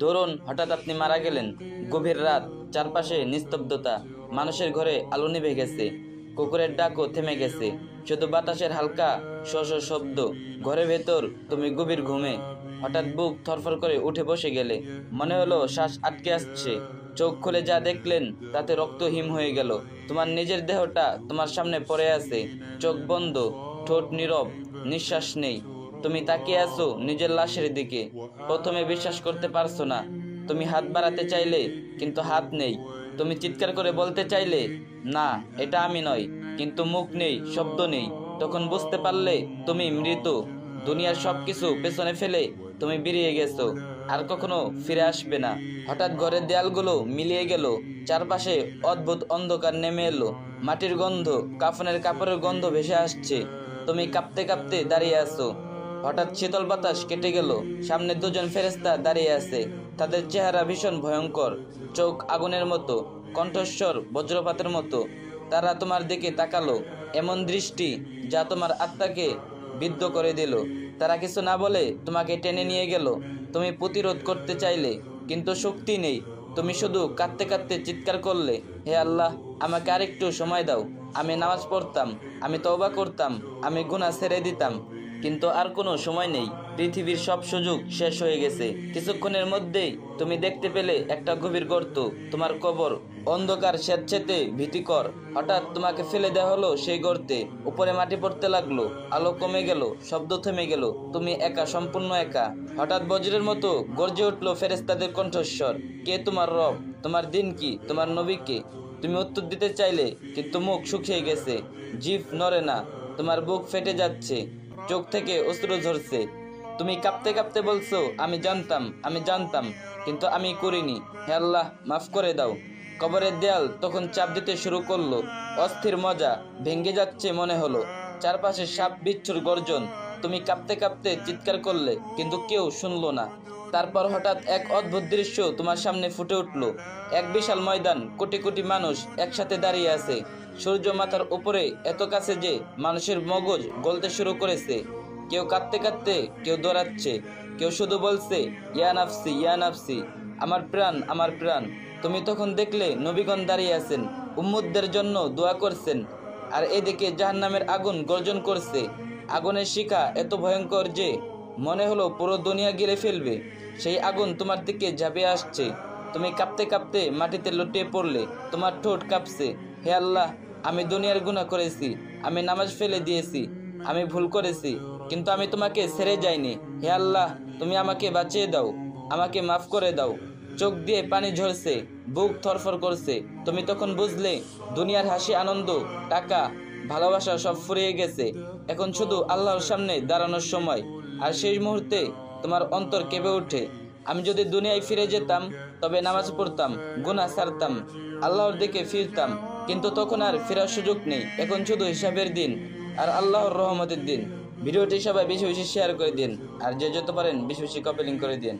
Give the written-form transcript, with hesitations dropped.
ধরুন হঠাৎ আপনি মারা গেলেন। গভীর রাত, চারপাশে নিস্তব্ধতা, মানুষের ঘরে আলো নিভে গেছে, কুকুরের ডাকও থেমে গেছে, শুধু বাতাসের হালকা শশ শব্দ। ঘরের ভেতর তুমি গভীর ঘুমে। হঠাৎ বুক থরফর করে উঠে বসে গেলে, মনে হলো শ্বাস আটকে আসছে। চোখ খুলে যা দেখলেন তাতে রক্ত হিম হয়ে গেল। তোমার নিজের দেহটা তোমার সামনে পড়ে আছে, চোখ বন্ধ, ঠোঁট নীরব, নিঃশ্বাস নেই। তুমি তাকিয়ে আছো নিজের লাশের দিকে। প্রথমে বিশ্বাস করতে পারছো না। তুমি হাত বাড়াতে চাইলে কিন্তু হাত নেই। তুমি চিৎকার করে বলতে চাইলে, না এটা আমি নয়, কিন্তু মুখ নেই, শব্দ নেই। তখন বুঝতে পারলে তুমি মৃত। দুনিয়ার সবকিছু পেছনে ফেলে তুমি বেরিয়ে গেছো, আর কখনো ফিরে আসবে না। হঠাৎ ঘরের দেয়ালগুলো মিলিয়ে গেল, চারপাশে অদ্ভুত অন্ধকার নেমে এলো। মাটির গন্ধ, কাফনের কাপড়ের গন্ধ ভেসে আসছে। তুমি কাঁপতে কাঁপতে দাঁড়িয়ে আছো। হঠাৎ শীতল বাতাস কেটে গেল। সামনে দুজন ফেরেশতা দাঁড়িয়ে আছে। তাদের চেহারা ভীষণ ভয়ঙ্কর, চোখ আগুনের মতো, কণ্ঠস্বর বজ্রপাতের মতো। তারা তোমার দিকে তাকালো, এমন দৃষ্টি যা তোমার আত্মাকে বিদ্ধ করে দিল। তারা কিছু না বলে তোমাকে টেনে নিয়ে গেল। তুমি প্রতিরোধ করতে চাইলে, কিন্তু শক্তি নেই। তুমি শুধু কাঁদতে কাঁদতে চিৎকার করলে, হে আল্লাহ, আমাকে আরেকটু সময় দাও। আমি নামাজ পড়তাম, আমি তওবা করতাম, আমি গুনাহ ছেড়ে দিতাম, কিন্তু আর কোনো সময় নেই। পৃথিবীর সব সুযোগ শেষ হয়ে গেছে। কিছুক্ষণের মধ্যেই তুমি দেখতে পেলে একটা গভীর গর্ত, তোমার কবর। অন্ধকার স্বেচ্ছেতে ভীতিকর। হঠাৎ তোমাকে ফেলে দেওয়া হলো সেই গর্তে। উপরে মাটি পড়তে লাগলো, আলো কমে গেল, শব্দ থেমে গেল। তুমি একা, সম্পূর্ণ একা। হঠাৎ বজ্রের মতো গর্জে উঠলো ফেরেশতাদের কণ্ঠস্বর। কে তোমার রব? তোমার দিন কি? তোমার নবী কে? তুমি উত্তর দিতে চাইলে, কিন্তু মুখ শুকিয়ে গেছে, জিভ নড়ে না, তোমার বুক ফেটে যাচ্ছে, চোখ থেকে অশ্রু ঝরছে। তুমি কাঁপতে কাঁপতে বলছো, আমি জানতাম, আমি জানতাম, কিন্তু আমি করিনি। হে আল্লাহ, মাফ করে দাও। কবরের দেয়াল তখন চাপ দিতে শুরু করলো। অস্থির মজা ভেঙে যাচ্ছে মনে হলো। চারপাশে সাপ বিচ্ছুর গর্জন। তুমি কাঁপতে কাঁপতে চিৎকার করলে, কিন্তু কেউ শুনলো না। তারপর হঠাৎ এক অদ্ভুত দৃশ্য তোমার সামনে ফুটে উঠলো। এক বিশাল ময়দান, কোটি কোটি মানুষ একসাথে দাঁড়িয়ে আছে। সূর্য মাথার উপরে, এত কাছে যে মানুষের মগজ গলতে শুরু করেছে। কেউ কাঁদতে কাঁদতে, কেউ দৌড়াচ্ছে, কেউ শুধু বলছে, ইয়া নাফসি, ইয়া নাফসি, আমার প্রাণ, আমার প্রাণ। তুমি তখন দেখলে নবীগণ দাঁড়িয়ে আছেন, উম্মতদের জন্য দোয়া করছেন। আর এদিকে জাহান্নামের আগুন গর্জন করছে। আগুনের শিখা এত ভয়ঙ্কর যে মনে হলো পুরো দুনিয়া গিলে ফেলবে। সেই আগুন তোমার দিকে ঝাঁপিয়ে আসছে। তুমি কাঁপতে কাঁপতে মাটিতে লুটিয়ে পড়লে, তোমার ঠোঁট কাঁপছে। হে আল্লাহ, আমি দুনিয়ার গুনাহ করেছি, আমি নামাজ ফেলে দিয়েছি, আমি ভুল করেছি, কিন্তু আমি তোমাকে ছেড়ে যাইনি। হে আল্লাহ, তুমি আমাকে বাঁচিয়ে দাও, আমাকে মাফ করে দাও। চোখ দিয়ে পানি ঝরছে, বুক থরফর করছে। তুমি তখন বুঝলে দুনিয়ার হাসি, আনন্দ, টাকা, ভালোবাসা সব ফুরিয়ে গেছে। এখন শুধু আল্লাহর সামনে দাঁড়ানোর সময়। আর সেই মুহূর্তে তোমার অন্তর কেঁপে ওঠে। আমি যদি দুনিয়ায় ফিরে যেতাম, তবে নামাজ পড়তাম, গুনাহ ছাড়তাম, আল্লাহর দিকে ফিরতাম। কিন্তু তখন আর ফেরার সুযোগ নেই। এখন শুধু হিসাবের দিন আর আল্লাহর রহমতের দিন। ভিডিওটি সবাই বেশি বেশি শেয়ার করে দিন, আর যে যত পারেন বেশি বেশি কপি লিঙ্ক করে দিন।